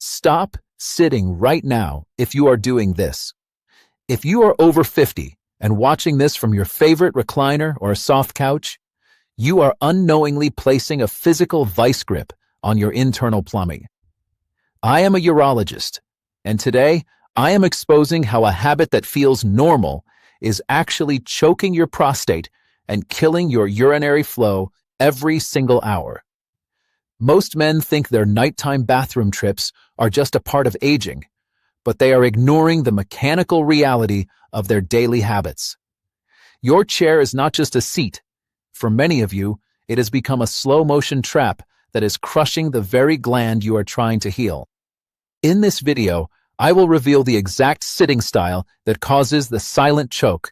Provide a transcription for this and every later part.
Stop sitting right now if you are doing this. If you are over 50 and watching this from your favorite recliner or a soft couch, you are unknowingly placing a physical vice grip on your internal plumbing. I am a urologist, and today I am exposing how a habit that feels normal is actually choking your prostate and killing your urinary flow every single hour. Most men think their nighttime bathroom trips are just a part of aging, but they are ignoring the mechanical reality of their daily habits. Your chair is not just a seat. For many of you, it has become a slow-motion trap that is crushing the very gland you are trying to heal. In this video, I will reveal the exact sitting style that causes the silent choke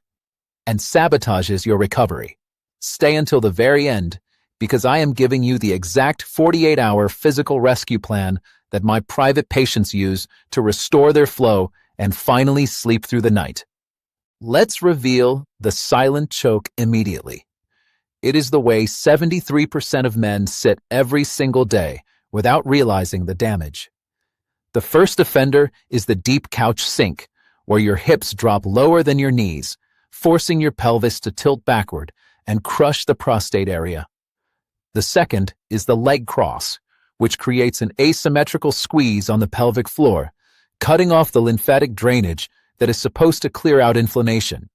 and sabotages your recovery. Stay until the very end, because I am giving you the exact 48-hour physical rescue plan that my private patients use to restore their flow and finally sleep through the night. Let's reveal the silent choke immediately. It is the way 73% of men sit every single day without realizing the damage. The first offender is the deep couch sink, where your hips drop lower than your knees, forcing your pelvis to tilt backward and crush the prostate area. The second is the leg cross, which creates an asymmetrical squeeze on the pelvic floor, cutting off the lymphatic drainage that is supposed to clear out inflammation.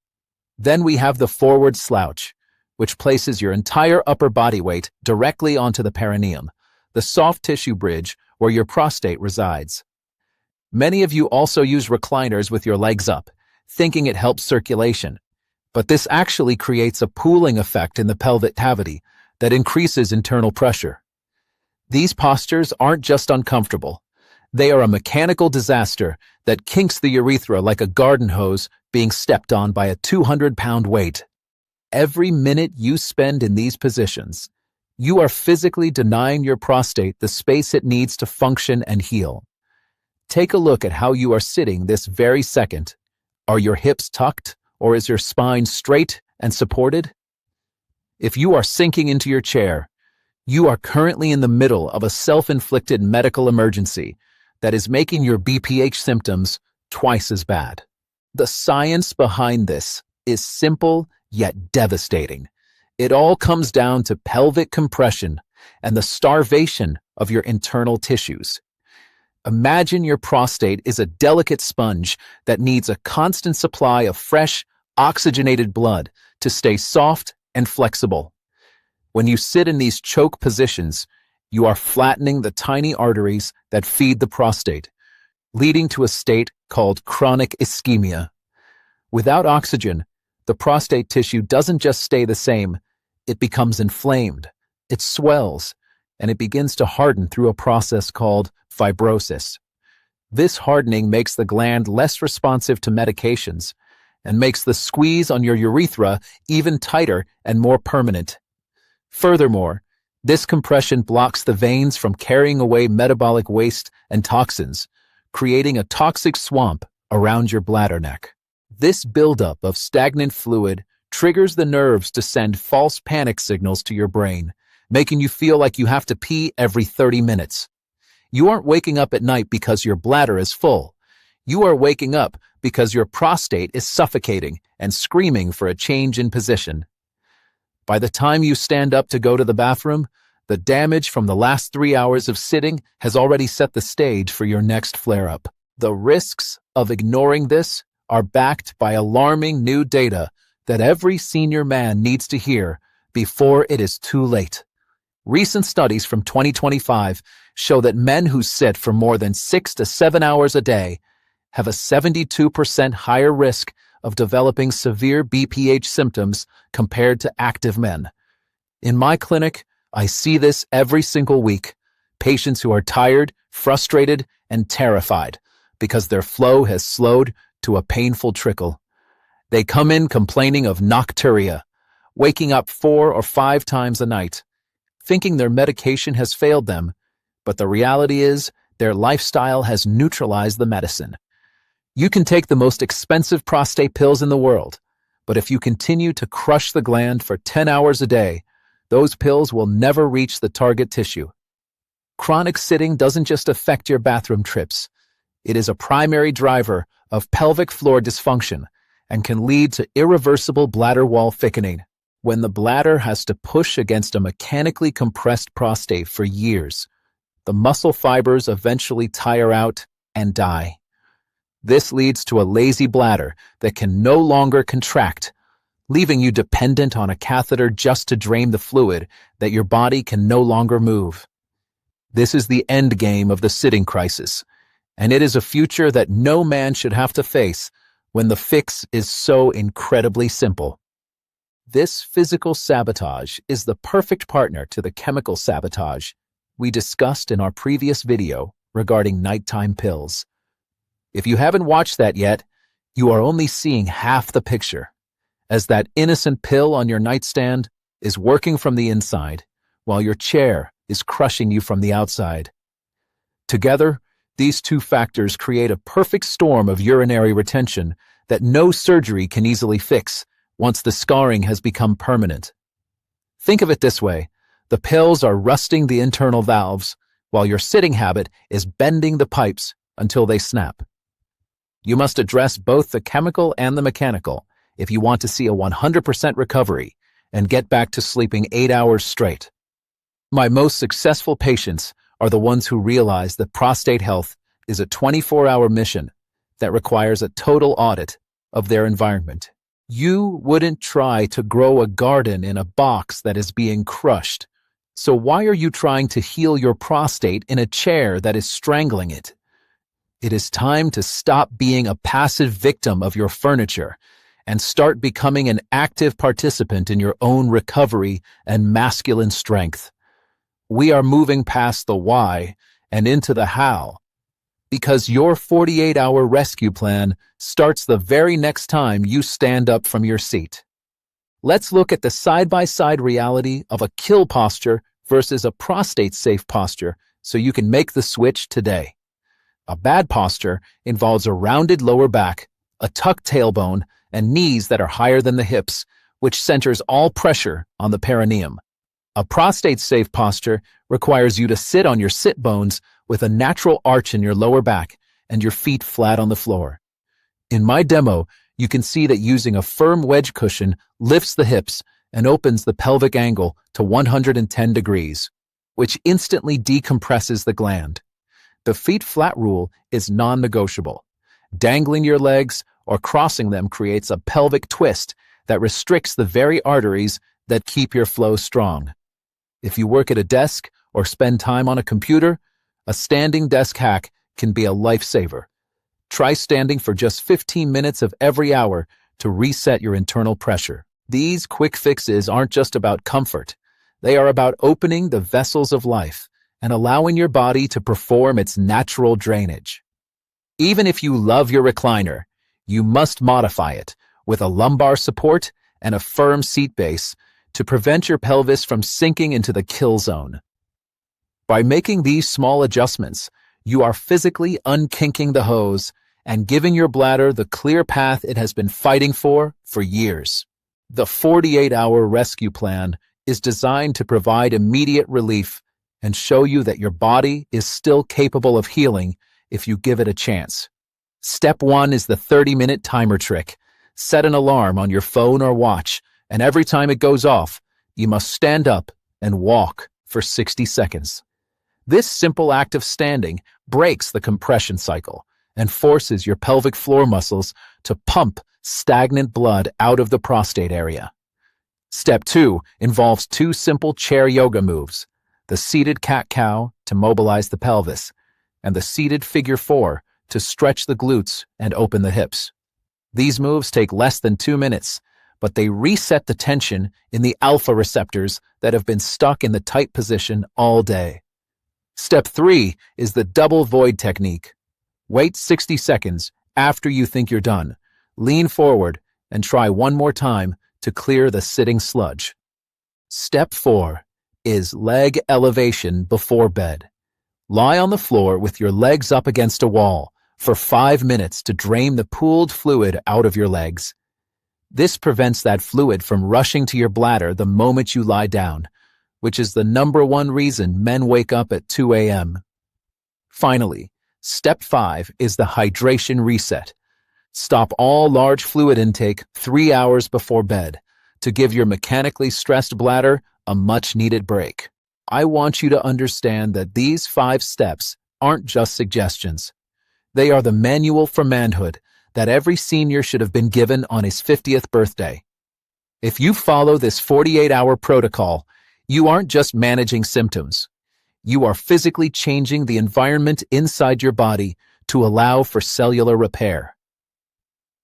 Then we have the forward slouch, which places your entire upper body weight directly onto the perineum, the soft tissue bridge where your prostate resides. Many of you also use recliners with your legs up, thinking it helps circulation, but this actually creates a pooling effect in the pelvic cavity that increases internal pressure. These postures aren't just uncomfortable. They are a mechanical disaster that kinks the urethra like a garden hose being stepped on by a 200-pound weight. Every minute you spend in these positions, you are physically denying your prostate the space it needs to function and heal. Take a look at how you are sitting this very second. Are your hips tucked, or is your spine straight and supported? If you are sinking into your chair, you are currently in the middle of a self-inflicted medical emergency that is making your BPH symptoms twice as bad. The science behind this is simple yet devastating. It all comes down to pelvic compression and the starvation of your internal tissues. Imagine your prostate is a delicate sponge that needs a constant supply of fresh, oxygenated blood to stay soft and flexible. When you sit in these choke positions, you are flattening the tiny arteries that feed the prostate, leading to a state called chronic ischemia. Without oxygen, the prostate tissue doesn't just stay the same, it becomes inflamed, it swells, and it begins to harden through a process called fibrosis. This hardening makes the gland less responsive to medications and makes the squeeze on your urethra even tighter and more permanent. Furthermore, this compression blocks the veins from carrying away metabolic waste and toxins, creating a toxic swamp around your bladder neck. This buildup of stagnant fluid triggers the nerves to send false panic signals to your brain, making you feel like you have to pee every 30 minutes. You aren't waking up at night because your bladder is full. You are waking up because your prostate is suffocating and screaming for a change in position. By the time you stand up to go to the bathroom, the damage from the last 3 hours of sitting has already set the stage for your next flare-up. The risks of ignoring this are backed by alarming new data that every senior man needs to hear before it is too late. Recent studies from 2025 show that men who sit for more than 6 to 7 hours a day have a 72% higher risk of developing severe BPH symptoms compared to active men. In my clinic, I see this every single week. Patients who are tired, frustrated, and terrified because their flow has slowed to a painful trickle. They come in complaining of Nocturia, waking up 4 or 5 times a night, thinking their medication has failed them, but the reality is their lifestyle has neutralized the medicine. You can take the most expensive prostate pills in the world, but if you continue to crush the gland for 10 hours a day, those pills will never reach the target tissue. Chronic sitting doesn't just affect your bathroom trips. It is a primary driver of pelvic floor dysfunction and can lead to irreversible bladder wall thickening. When the bladder has to push against a mechanically compressed prostate for years, the muscle fibers eventually tire out and die. This leads to a lazy bladder that can no longer contract, leaving you dependent on a catheter just to drain the fluid that your body can no longer move. This is the end game of the sitting crisis, and it is a future that no man should have to face when the fix is so incredibly simple. This physical sabotage is the perfect partner to the chemical sabotage we discussed in our previous video regarding nighttime pills. If you haven't watched that yet, you are only seeing half the picture, as that innocent pill on your nightstand is working from the inside, while your chair is crushing you from the outside. Together, these two factors create a perfect storm of urinary retention that no surgery can easily fix once the scarring has become permanent. Think of it this way: the pills are rusting the internal valves, while your sitting habit is bending the pipes until they snap. You must address both the chemical and the mechanical if you want to see a 100% recovery and get back to sleeping 8 hours straight. My most successful patients are the ones who realize that prostate health is a 24-hour mission that requires a total audit of their environment. You wouldn't try to grow a garden in a box that is being crushed. So why are you trying to heal your prostate in a chair that is strangling it? It is time to stop being a passive victim of your furniture and start becoming an active participant in your own recovery and masculine strength. We are moving past the why and into the how, because your 48-hour rescue plan starts the very next time you stand up from your seat. Let's look at the side-by-side reality of a kill posture versus a prostate-safe posture so you can make the switch today. A bad posture involves a rounded lower back, a tucked tailbone, and knees that are higher than the hips, which centers all pressure on the perineum. A prostate-safe posture requires you to sit on your sit bones with a natural arch in your lower back and your feet flat on the floor. In my demo, you can see that using a firm wedge cushion lifts the hips and opens the pelvic angle to 110 degrees, which instantly decompresses the gland. The feet flat rule is non-negotiable. Dangling your legs or crossing them creates a pelvic twist that restricts the very arteries that keep your flow strong. If you work at a desk or spend time on a computer, a standing desk hack can be a lifesaver. Try standing for just 15 minutes of every hour to reset your internal pressure. These quick fixes aren't just about comfort. They are about opening the vessels of life and allowing your body to perform its natural drainage. Even if you love your recliner, you must modify it with a lumbar support and a firm seat base to prevent your pelvis from sinking into the kill zone. By making these small adjustments, you are physically unkinking the hose and giving your bladder the clear path it has been fighting for years. The 48-hour rescue plan is designed to provide immediate relief and show you that your body is still capable of healing if you give it a chance. Step 1 is the 30-minute timer trick. Set an alarm on your phone or watch, and every time it goes off, you must stand up and walk for 60 seconds. This simple act of standing breaks the compression cycle and forces your pelvic floor muscles to pump stagnant blood out of the prostate area. Step 2 involves 2 simple chair yoga moves: the seated cat-cow to mobilize the pelvis, and the seated figure 4 to stretch the glutes and open the hips. These moves take less than 2 minutes, but they reset the tension in the alpha receptors that have been stuck in the tight position all day. Step 3 is the double void technique. Wait 60 seconds after you think you're done. Lean forward and try one more time to clear the sitting sludge. Step 4 is leg elevation before bed. Lie on the floor with your legs up against a wall for 5 minutes to drain the pooled fluid out of your legs. This prevents that fluid from rushing to your bladder the moment you lie down, which is the #1 reason men wake up at 2 a.m. Finally, step 5 is the hydration reset. Stop all large fluid intake 3 hours before bed to give your mechanically stressed bladder a much-needed break. I want you to understand that these 5 steps aren't just suggestions. They are the manual for manhood that every senior should have been given on his 50th birthday. If you follow this 48-hour protocol, you aren't just managing symptoms. You are physically changing the environment inside your body to allow for cellular repair.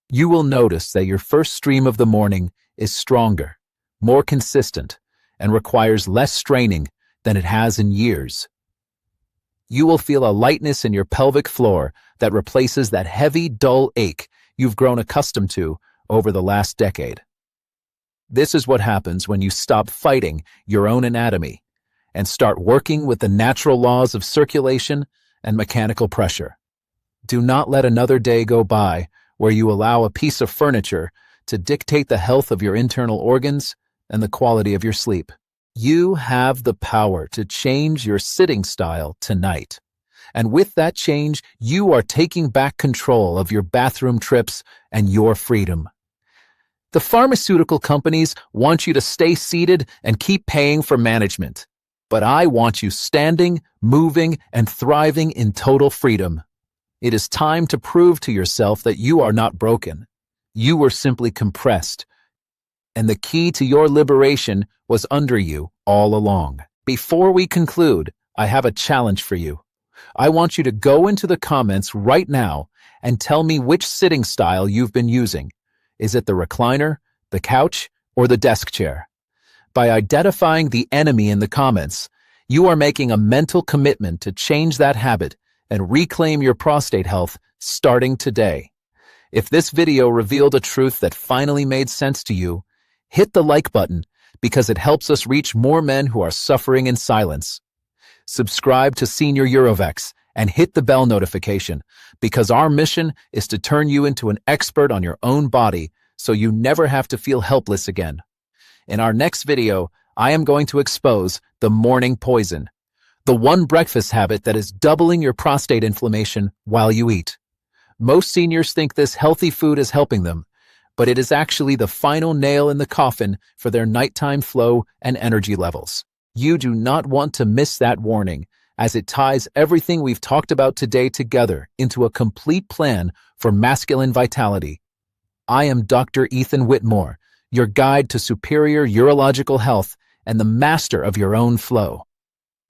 You will notice that your first stream of the morning is stronger, more consistent, and requires less straining than it has in years. You will feel a lightness in your pelvic floor that replaces that heavy, dull ache you've grown accustomed to over the last decade. This is what happens when you stop fighting your own anatomy and start working with the natural laws of circulation and mechanical pressure. Do not let another day go by where you allow a piece of furniture to dictate the health of your internal organs and the quality of your sleep. You have the power to change your sitting style tonight. And with that change, you are taking back control of your bathroom trips and your freedom. The pharmaceutical companies want you to stay seated and keep paying for management. But I want you standing, moving, and thriving in total freedom. It is time to prove to yourself that you are not broken. You were simply compressed. And the key to your liberation was under you all along. Before we conclude, I have a challenge for you. I want you to go into the comments right now and tell me which sitting style you've been using. Is it the recliner, the couch, or the desk chair? By identifying the enemy in the comments, you are making a mental commitment to change that habit and reclaim your prostate health starting today. If this video revealed a truth that finally made sense to you, hit the like button because it helps us reach more men who are suffering in silence. Subscribe to Senior Urovex and hit the bell notification because our mission is to turn you into an expert on your own body so you never have to feel helpless again. In our next video, I am going to expose the morning poison, the one breakfast habit that is doubling your prostate inflammation while you eat. Most seniors think this healthy food is helping them, but it is actually the final nail in the coffin for their nighttime flow and energy levels. You do not want to miss that warning, as it ties everything we've talked about today together into a complete plan for masculine vitality. I am Dr. Ethan Whitmore, your guide to superior urological health and the master of your own flow.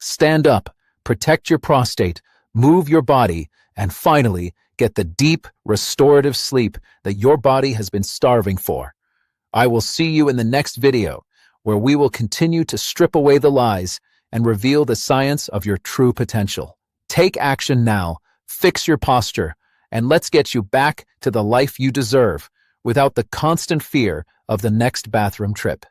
Stand up, protect your prostate, move your body, and finally, get the deep, restorative sleep that your body has been starving for. I will see you in the next video, where we will continue to strip away the lies and reveal the science of your true potential. Take action now, fix your posture, and let's get you back to the life you deserve without the constant fear of the next bathroom trip.